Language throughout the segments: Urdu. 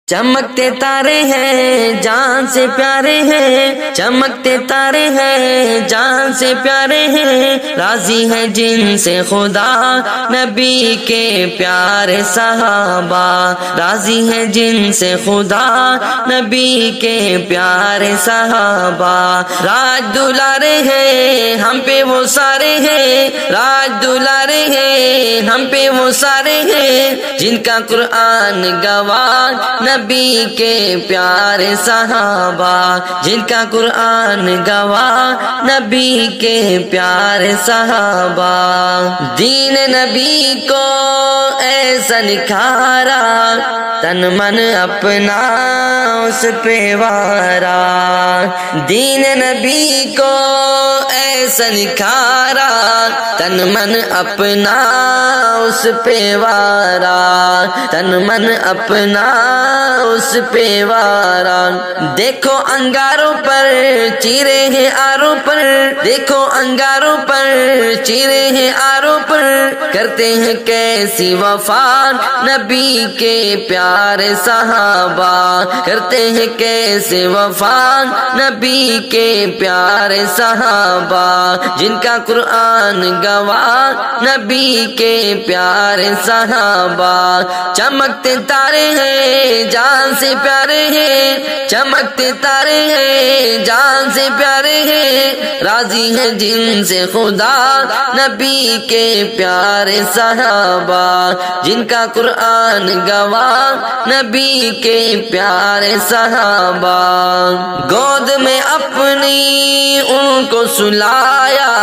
چمکتے تارے ہیں جان سے پیارے ہیں، چمکتے تارے ہیں جان سے پیارے ہیں، راضی ہیں جن سے خدا نبی کے پیارے صحابہ، راضی ہیں جن سے خدا نبی کے پیارے صحابہ، راج دلارے ہیں ہم پہ وہ سارے ہیں، راج دلارے ہیں ہم پہ وہ سارے ہیں، جن کا قرآن گواہ نبی کے پیارے صحابہ، جن کا قرآن گواہ نبی کے پیارے صحابہ، دین نبی کو ایسا نکھارا، تن من اپنا اس پہ وارا، دین نبی کو ایسا نکھارا، تن من اپنا اس پہ وارا، تن من اپنا اس پہ وارا، دیکھو انگاروں پر چیرے ہیں آروں پر، دیکھو انگاروں پر چیرے ہیں آروں پر، کرتے ہیں کیسی وفا نبی کے پیارے صحابہ، کرتے ہیں کیسے وفا نبی کے پیارے صحابہ، جن کا قرآن گواہ نبی کے پیارے صحابہ، چمکتے تارے ہیں جان سے پیارے ہیں، چمکتے تارے ہیں جان سے پیارے ہیں، راضی ہیں جن سے خدا نبی کے پیارے صحابہ، جن کا قرآن گواہ نبی کے پیارے صحابہ، گود میں اپنی ان کو سلایا،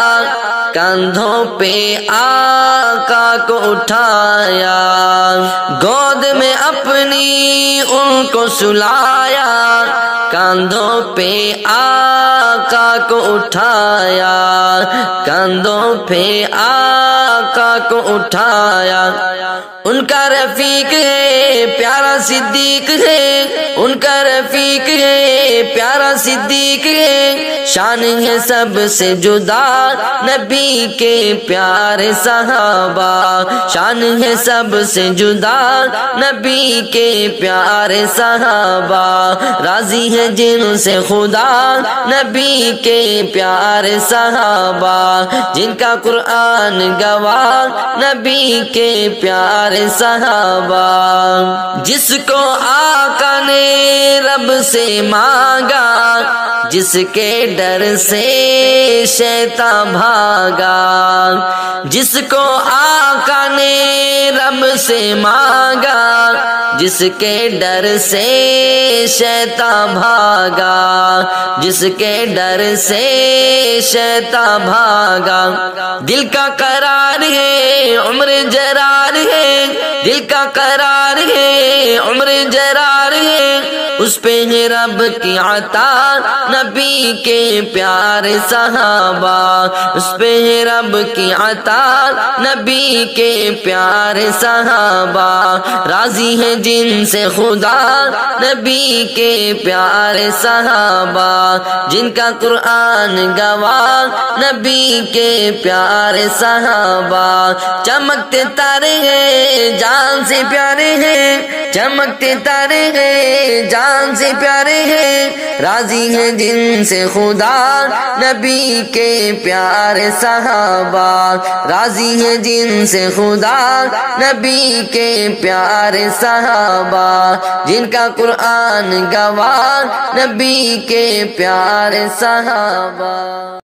کندھوں پہ آقا کو اٹھایا، گود میں اپنی ان کو سلایا، کندھوں پہ آقا کو اٹھایا، کندھوں پہ آقا کو اٹھایا، ان کا رفیق ہے پیارا صدیق ہے، ان کا رفیق ہے پیارا صدیق ہے، شان ہے سب سے جدا نبی کے پیارے صحابہ، شان ہے سب سے جدا نبی کے پیارے صحابہ، راضی ہے جن سے خدا نبی کے پیارے صحابہ، جن کا قرآن گواہ نبی کے پیارے صحابہ، جس کو آقا نے رب سے مانگا، جس کے ڈر سے شیطان بھاگا، جس کو آقا نے رب سے مانگا، جس کے ڈر سے شیطان بھاگا، جس کے ڈر سے شیطان بھاگا، دل کا قرار ہے عمر جرار ہے، دل کا قرار ہے عمر جرار ہے، اس پہ ہے رب کی عطا نبی کے پیارے صحابہ، اس پہ ہے رب کی عطا نبی کے پیارے صحابہ، راضی ہیں جن سے خدا نبی کے پیارے صحابہ، جن کا قرآن گواہ نبی کے پیارے صحابہ، چمکتے تارے ہیں جان سے پیارے ہیں، چمکتے تارے ہیں جان سے پیارے ہیں، راضی ہیں جن سے خدا نبی کے پیارے صحابہ، راضی ہیں جن سے خدا نبی کے پیارے صحابہ، جن کا قرآن گواہ نبی کے پیارے صحابہ۔